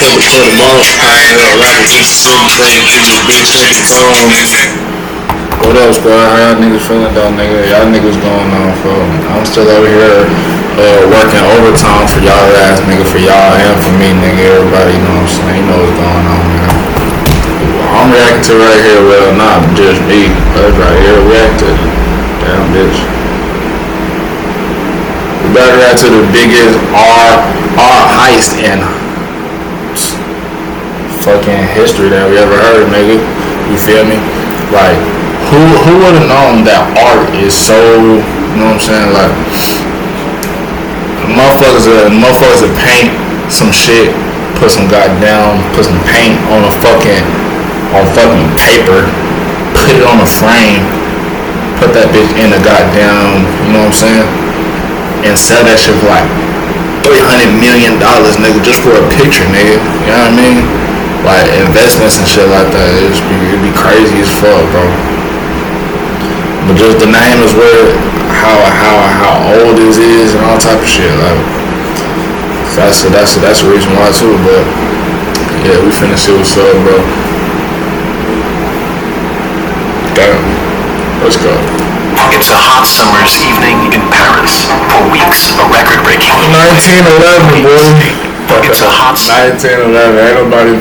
put them up, rapping 50 breaking people's big fucking bones. What else, bro? How y'all niggas feeling though, nigga? Y'all niggas going on, bro? I'm still over here working overtime for y'all ass, nigga, for y'all and for me, nigga. Everybody, you know what I'm saying? You know what's going on, nigga. I'm reacting to right here, well, not just me, but right here, react to damn bitch. We better react to the biggest R heist in fucking history that we ever heard, nigga. You feel me? Like, who would have known that art is so, you know what I'm saying? Like, motherfuckers that paint some shit, put some paint on fucking paper, put it on a frame, put that bitch in a goddamn, you know what I'm saying? And sell that shit for like $300 million, nigga, just for a picture, nigga. You know what I mean? Like investments and shit like that, it'd be crazy as fuck, bro. But just the name is where how old this is and all type of shit. Like that's the reason why too. But yeah, we finna see what's up, bro. Damn, let's go. It's a hot summer's evening in Paris. For weeks, a record-breaking 1911, boy. It's a hot 1911. Ain't nobody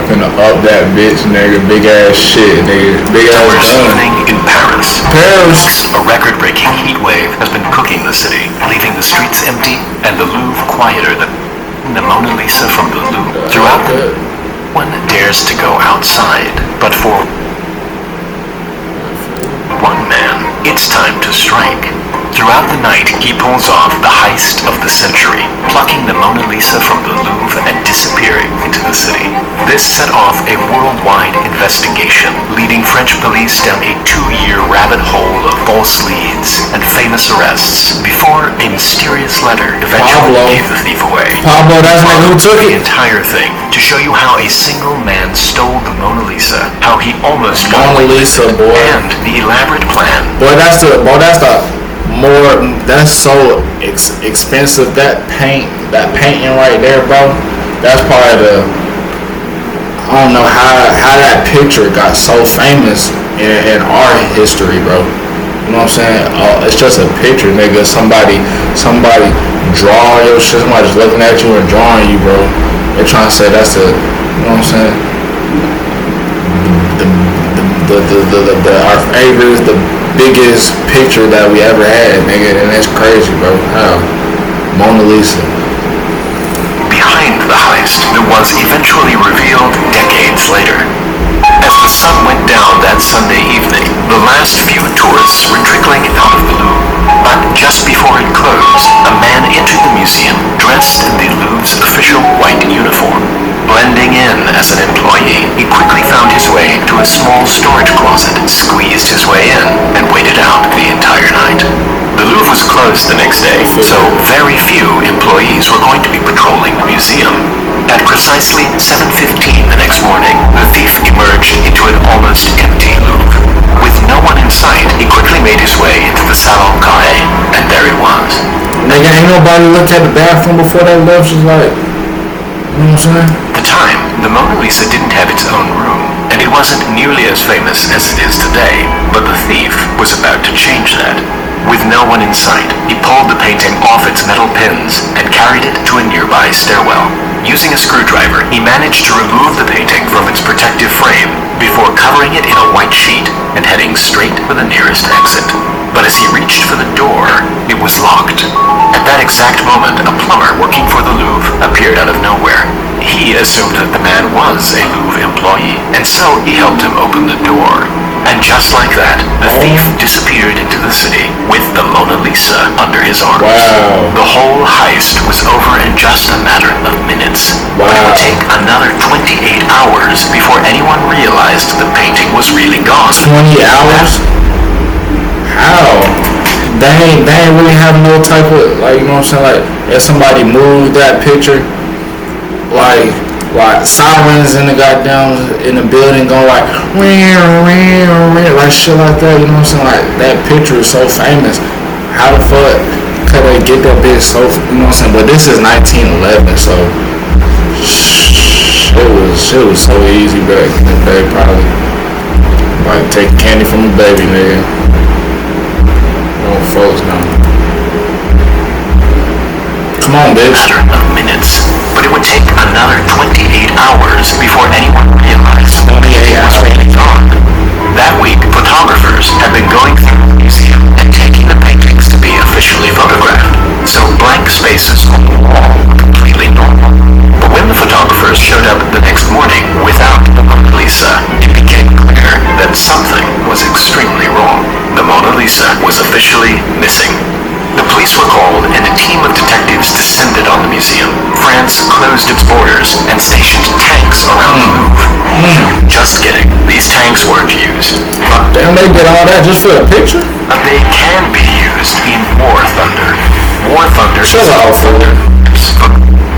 finna up that bitch, nigga. Big ass shit, nigga. Big ass evening in Paris. Paris. A record-breaking heat wave has been cooking the city, leaving the streets empty and the Louvre quieter than the Mona Lisa from the Louvre. Throughout the one dares to go outside, but for one man, it's time to strike. Throughout the night, he pulls off the heist of the century, plucking the Mona Lisa from the Louvre and disappearing into the city. This set off a worldwide investigation, leading French police down a 2-year rabbit hole of false leads and famous arrests, before a mysterious letter eventually gave the thief away. Pablo, that's who took it. The entire thing to show you how a single man stole the Mona Lisa, how he almost got Mona Lisa, boy, and the elaborate plan. That's so expensive. That painting right there, bro. That's probably I don't know how that picture got so famous in art history, bro. You know what I'm saying? It's just a picture, nigga. Somebody draw your shit. Somebody just looking at you and drawing you, bro. They're trying to say that's you know what I'm saying? Our favorite, the biggest picture that we ever had, nigga, and that's crazy, bro. How? Mona Lisa. Behind the heist, it was eventually revealed decades later. As the sun went down that Sunday evening, the last few tourists were trickling out of the Louvre. But just before it closed, a man entered the museum dressed in the Louvre's official white uniform. Blending in as an employee, he quickly found his way to a small storage closet, squeezed his way in, and waited out the entire night. The Louvre was closed the next day, so very few employees were going to be patrolling the museum. At precisely 7:15 the next morning, the thief emerged into an almost empty Louvre. With no one in sight, he quickly made his way into the Salon Carré, and there he was. Nigga, ain't nobody looked at the bathroom before they left. She's like, you know what I'm saying? At the time, the Mona Lisa didn't have its own room, and it wasn't nearly as famous as it is today, but the thief was about to change that. With no one in sight, he pulled the painting off its metal pins and carried it to a nearby stairwell. Using a screwdriver, he managed to remove the painting from its protective frame before covering it in a white sheet and heading straight for the nearest exit. But as he reached for the door, it was locked. At that exact moment, a plumber working for the Louvre appeared out of nowhere. He assumed that the man was a Louvre employee, and so he helped him open the door. And just like that, the thief disappeared into the city with the Mona Lisa under his arms. Wow. The whole heist was over in just a matter of minutes. Wow. But it would take another 28 hours before anyone realized the painting was really gone. 20 hours? How? They ain't really have no type of, like, you know what I'm saying, like, if somebody moved that picture, like sirens in the building going like shit like that, you know what I'm saying? Like, that picture is so famous. How the fuck could they get that bitch so, you know what I'm saying? But this is 1911, so Shit was so easy back in the day, probably. Like taking candy from a baby, nigga. Old folks now. Come on, bitch. Matter of minutes, but it would take another 28 hours before anyone realized the painting was really gone. That week, photographers had been going through the museum and taking the paintings to be officially photographed, so blank spaces on the wall were completely normal. But when the photographers showed up the next morning without the Mona Lisa, it became clear that something was extremely wrong. The Mona Lisa was officially missing. The police were called and a team of detectives descended on the museum. France closed its borders and stationed tanks around the Louvre. Just kidding, these tanks weren't used. But Damn, they did all that just for a picture? they can be used in War Thunder. War Thunder Shut up, fool.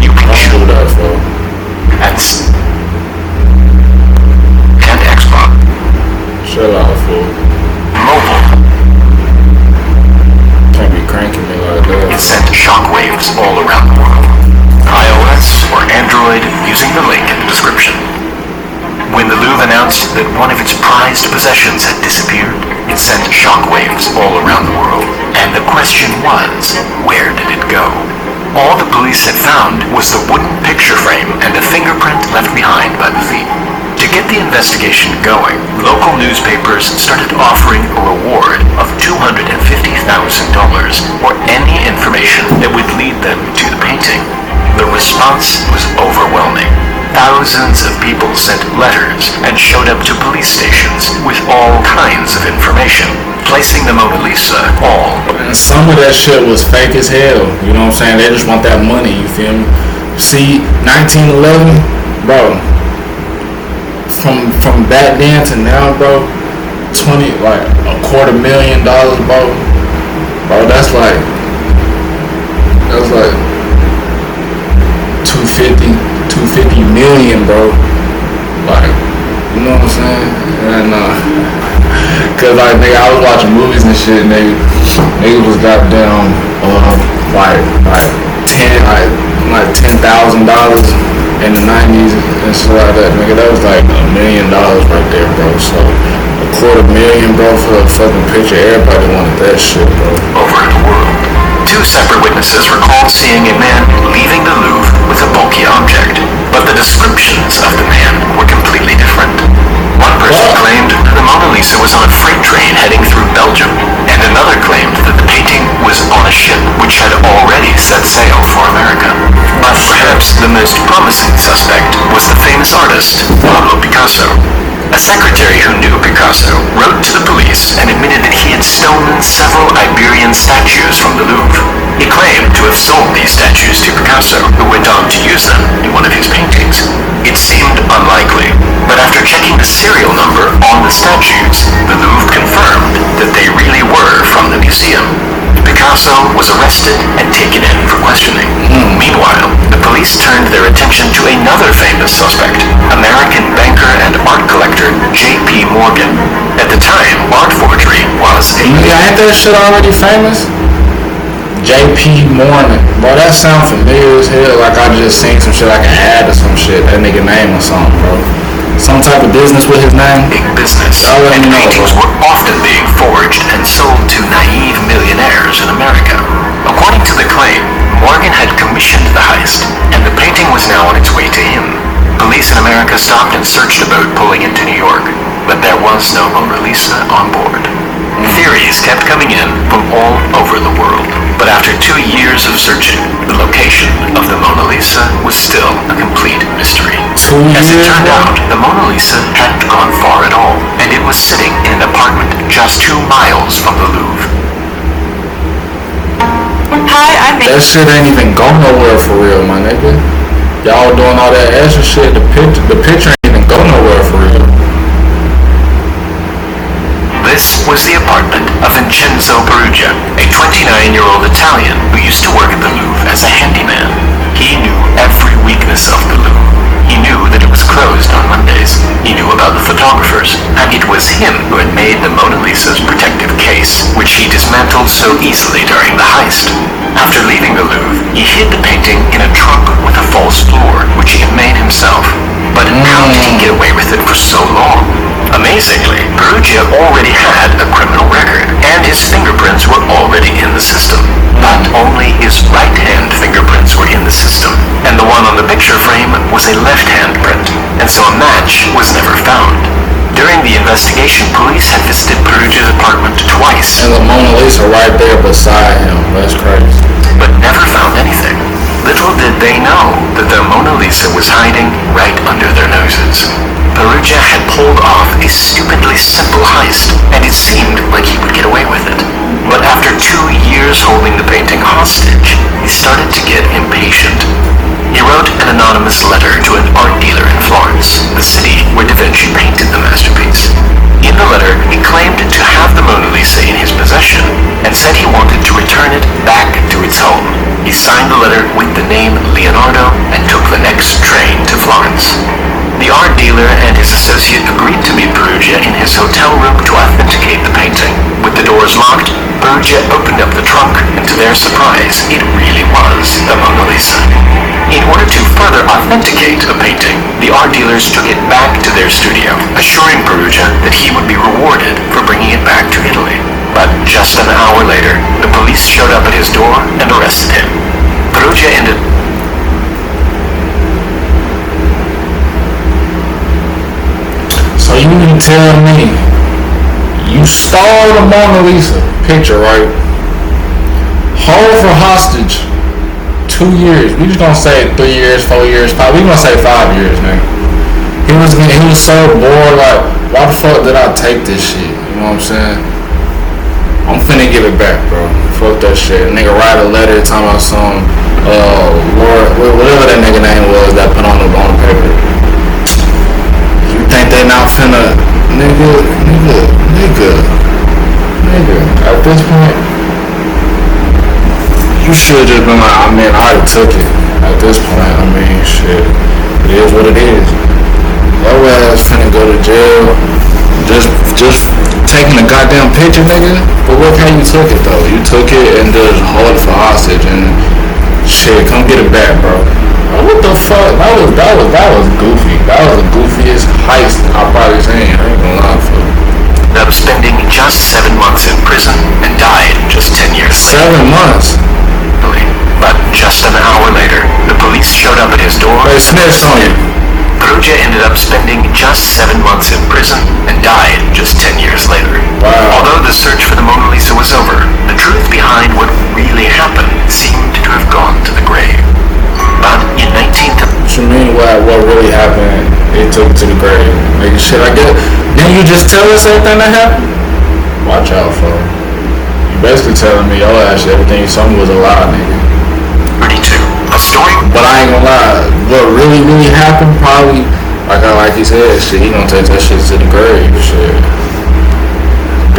you can Don't shoot do that, fool. and Xbox Shut up, fool. mobile. Can't be cranking me like It that. sent shockwaves all around the world. iOS or Android using the link in the description. When the Louvre announced that one of its prized possessions had disappeared, it sent shockwaves all around the world. And the question was, where did it go? All the police had found was the wooden picture frame and a fingerprint left behind by the thief. To get the investigation going, local newspapers started offering a reward of $250,000 for any information that would lead them to the painting. The response was overwhelming. Thousands of people sent letters and showed up to police stations with all kinds of information, placing the Mona Lisa all. And some of that shit was fake as hell. You know what I'm saying? They just want that money, you feel me? See, 1911, bro. From back then to now, bro, like $250,000, bro. Bro, that's like 250 million, bro. Like, you know what I'm saying? And cause like nigga, I was watching movies and shit, and nigga was goddamn like $10,000 in the 90s and shit like that, nigga. That was like $1 million right there, bro. So $250,000, bro, for a fucking picture. Everybody wanted that shit, bro. Over the world. Two separate witnesses recalled seeing a man leaving the Louvre with a bulky object, but the descriptions of the man were completely different. One person claimed that the Mona Lisa was on a freight train heading through Belgium, and another claimed that the painting was on a ship which had already set sail for America. But perhaps the most promising suspect was the famous artist, Pablo Picasso. A secretary who knew Picasso wrote to the police and admitted that he had stolen several Iberian statues from the Louvre. He claimed to have sold these statues to Picasso, who went on to use them in one of his paintings. It seemed unlikely, but after checking the serial number on the statues, the Louvre confirmed that they really were from the museum. Picasso was arrested and taken in for questioning. Meanwhile, the police turned their attention to another famous suspect, American banker and art collector J.P. Morgan. At the time, art forgery was a... Yeah, ain't that shit already famous? J.P. Morgan. Bro, that sound familiar as hell. Like I just seen some shit, like an ad or some shit. That nigga name or something, bro. Some type of business with his name? Big business. And paintings were often being forged and sold to naive millionaires in America. According to the claim, Morgan had commissioned the heist, and the painting was now on its way to him. Police in America stopped and searched a boat pulling into New York, but there was no Mona Lisa on board. Theories kept coming in from all over the world, but after 2 years of searching, the location of the Mona Lisa was still a complete mystery. As it turned out, the Mona Lisa hadn't gone far at all, and it was sitting in an apartment just 2 miles from the Louvre. Hi, I'm That shit ain't even go nowhere for real, my nigga. Y'all doing all that extra shit, the picture ain't even go nowhere for real. This was the apartment of Vincenzo Perugia, a 29-year-old Italian who used to work at the Louvre as a handyman. He knew every weakness of the Louvre. He knew that it was closed on Mondays. He knew about the photographers, and it was him who had made the Mona Lisa's protective case, which he dismantled so easily during the heist. After leaving the Louvre, he hid the painting in a trunk with a false floor, which he had made himself. get away with it for so long? Amazingly, Perugia already had a criminal record, and his fingerprints were already in the system. But only his right-hand fingerprints were in the system, and the one on the picture frame was a left-hand print, and so a match was never found. During the investigation, police had visited Perugia's apartment twice. And the Mona Lisa right there beside him. That's crazy. But never found anything. Little did they know that the Mona Lisa was hiding right under their noses. Perugia had pulled off a stupidly simple heist, and it seemed like he would get away with it. But after 2 years holding the painting hostage, he started to get impatient. He wrote an anonymous letter to an art dealer in Florence, the city where Da Vinci painted the masterpiece. In the letter, he claimed to have the Mona Lisa in his possession and said he wanted to return it back to its home. He signed the letter with the name Leonardo and took the next train to Florence. The art dealer and his associate agreed to meet Perugia in his hotel room to authenticate the painting. With the doors locked, Perugia opened up the trunk, and to their surprise, it really was the Mona Lisa. In order to further authenticate the painting, the art dealers took it back to their studio, assuring Perugia that he would be rewarded for bringing it back to Italy. But just an hour later, the police showed up at his door and arrested him. Perugia ended... So you mean to tell me you stole the Mona Lisa picture, right? Hold for hostage 2 years. We just gonna say 3 years, 4 years, 5. We gonna say 5 years, man. He was so bored. Like, why the fuck did I take this shit? You know what I'm saying? I'm finna give it back, bro. Fuck that shit. Nigga write a letter talking about some whatever that nigga name was that put on the paper. You think they not finna nigga at this point? You should just been like, I mean, I already took it. At this point, I mean, shit. It is what it is. Your ass finna go to jail. Just taking a goddamn picture, nigga. But look how you took it, though. You took it and just hold it for hostage and shit. Come get it back, bro. What the fuck? That was goofy. That was the goofiest heist I've probably seen. I ain't gonna lie for you. Ended up spending just 7 months in prison and died just 10 years later. 7 months? But just an hour later, the police showed up at his door. They snitched on you. Perugia ended up spending just 7 months in prison and died just 10 years later. Wow. Although the search for the Mona Lisa was over, the truth behind what really happened seemed to have gone to the grave. But in 19... What you mean what really happened? It took to the grave. Like, shit, I guess. Didn't you just tell us everything that happened? Watch out, for you basically telling me, your ass, everything you told me was a lie, nigga. 32. A story. But I ain't gonna lie. What really happened? Probably, like he said, shit. He gonna take that shit to the grave. Shit.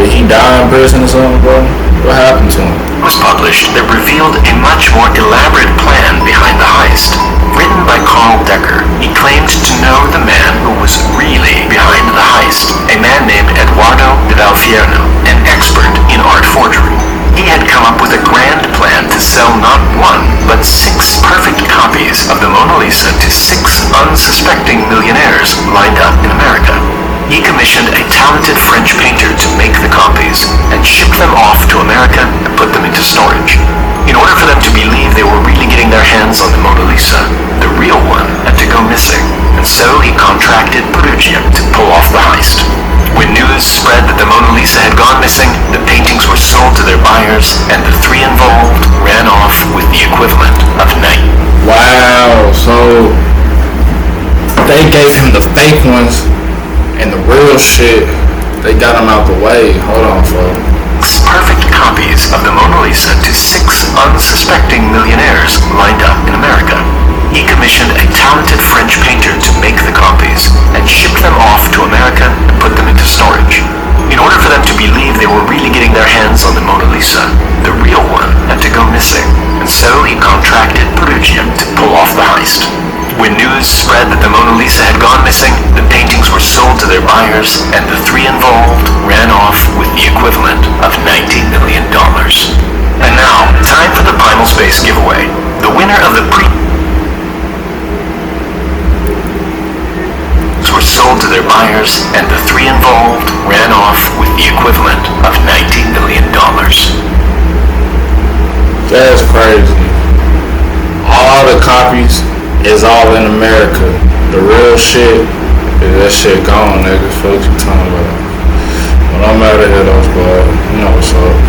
Did he die in prison or something, bro? What happened to him? Was published that revealed a much more elaborate plan behind the heist. Written by Carl Decker, he claimed to know the man who was really behind the heist, a man named Eduardo de Valfierno, an expert in art forgery. He had come up with a grand plan to sell not 1, but 6 perfect copies of the Mona Lisa to 6 unsuspecting millionaires lined up in America. He commissioned a talented French painter to make the copies and ship them off to America and put them into storage. In order for them to believe they were really getting their hands on the Mona Lisa, the real one had to go missing, and so he contracted Perugia to pull off the heist. When news spread that the Mona Lisa had gone missing, the paintings were sold to their buyers, and the 3 involved ran off with the equivalent of 9. Wow, so they gave him the fake ones and the real shit, they got him out the way. Hold on, folks. Perfect copies of the Mona Lisa to 6 unsuspecting millionaires lined up in America. He commissioned a talented French painter to make the copies and ship them off to America and put them into storage. In order for them to believe they were really getting their hands on the Mona Lisa, the real one had to go missing, and so he contracted Perugia to pull off the heist. When news spread that the Mona Lisa had gone missing, the paintings were sold to their buyers, and the 3 involved ran off with the equivalent of $90 million. And now, time for the Primal Space giveaway. The winner of the were sold the three involved ran off with the equivalent of $90 million. That's crazy. All the copies is all in America. The real shit, that shit gone, nigga. Fuck you talking about. But I'm out of here though, squad. You know what's up.